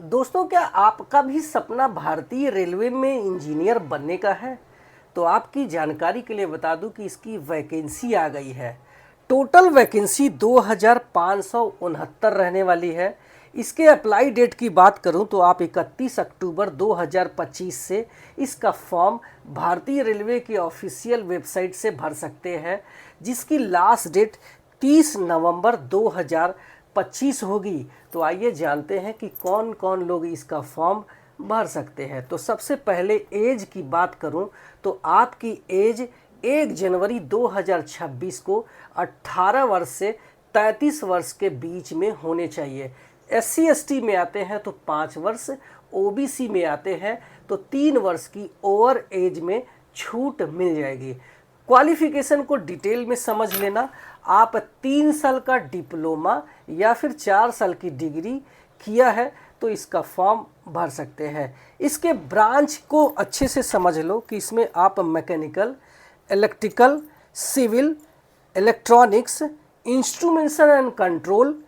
दोस्तों, क्या आपका भी सपना भारतीय रेलवे में इंजीनियर बनने का है? तो आपकी जानकारी के लिए बता दूं कि इसकी वैकेंसी आ गई है। टोटल वैकेंसी 2569 रहने वाली है। इसके अप्लाई डेट की बात करूं तो आप 31 अक्टूबर 2025 से इसका फॉर्म भारतीय रेलवे की ऑफिशियल वेबसाइट से भर सकते हैं, जिसकी लास्ट डेट 30 नवंबर 2025 होगी। तो आइए जानते हैं कि कौन कौन लोग इसका फॉर्म भर सकते हैं। तो सबसे पहले एज की बात करूं तो आपकी एज 1 जनवरी 2026 को 18 वर्ष से 33 वर्ष के बीच में होने चाहिए। SC ST में आते हैं तो 5 वर्ष, OBC में आते हैं तो 3 वर्ष की ओवर एज में छूट मिल जाएगी। क्वालिफिकेशन को डिटेल में समझ लेना। आप 3 साल का डिप्लोमा या फिर 4 साल की डिग्री किया है तो इसका फॉर्म भर सकते हैं। इसके ब्रांच को अच्छे से समझ लो कि इसमें आप mechanical, electrical, civil, electronics, instrumentation and control,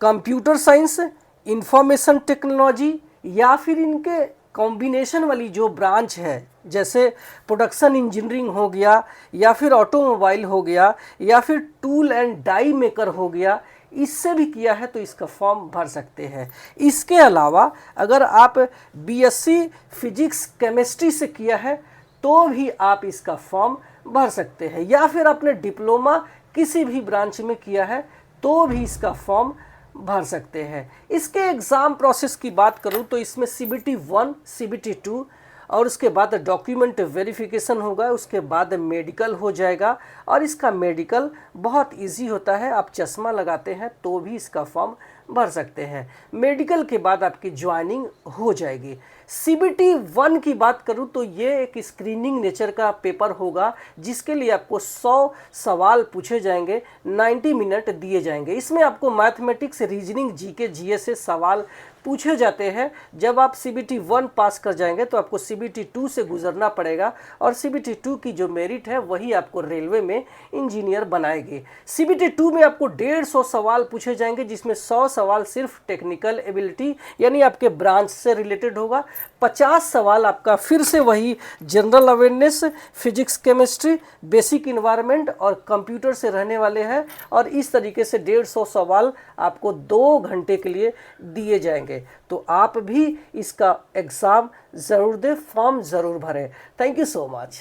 computer science, information technology या फिर इनके कॉम्बिनेशन वाली जो ब्रांच है, जैसे प्रोडक्शन इंजीनियरिंग हो गया या फिर ऑटोमोबाइल हो गया या फिर टूल एंड डाई मेकर हो गया, इससे भी किया है तो इसका फॉर्म भर सकते हैं। इसके अलावा अगर आप BSc फिजिक्स केमिस्ट्री से किया है तो भी आप इसका फॉर्म भर सकते हैं, या फिर आपने डिप्लोमा किसी भी ब्रांच में किया है तो भी इसका फॉर्म भर सकते हैं। इसके एग्ज़ाम प्रोसेस की बात करूं तो इसमें CBT 1, CBT 2 और उसके बाद डॉक्यूमेंट वेरिफिकेशन होगा, उसके बाद मेडिकल हो जाएगा। और इसका मेडिकल बहुत इजी होता है, आप चश्मा लगाते हैं तो भी इसका फॉर्म भर सकते हैं। मेडिकल के बाद आपकी ज्वाइनिंग हो जाएगी। CBT 1 की बात करूं तो ये एक स्क्रीनिंग नेचर का पेपर होगा, जिसके लिए आपको 100 सवाल पूछे जाएंगे, 90 मिनट दिए जाएंगे। इसमें आपको मैथमेटिक्स, रीजनिंग, GK GS से सवाल पूछे जाते हैं। जब आप CBT 1 पास कर जाएंगे तो आपको CBT 2 से गुजरना पड़ेगा, और CBT 2 की जो मेरिट है वही आपको रेलवे में इंजीनियर बनाएगी। CBT 2 में आपको 150 सवाल पूछे जाएंगे, जिसमें 100 सवाल सिर्फ टेक्निकल एबिलिटी यानी आपके ब्रांच से रिलेटेड होगा। 50 सवाल आपका फिर से वही general awareness, physics chemistry, basic environment और कंप्यूटर से रहने वाले हैं। और इस तरीके से 150 सवाल आपको 2 घंटे के लिए दिए जाएंगे। तो आप भी इसका एग्ज़ाम ज़रूर दें, फॉर्म ज़रूर भरें। Thank you so much.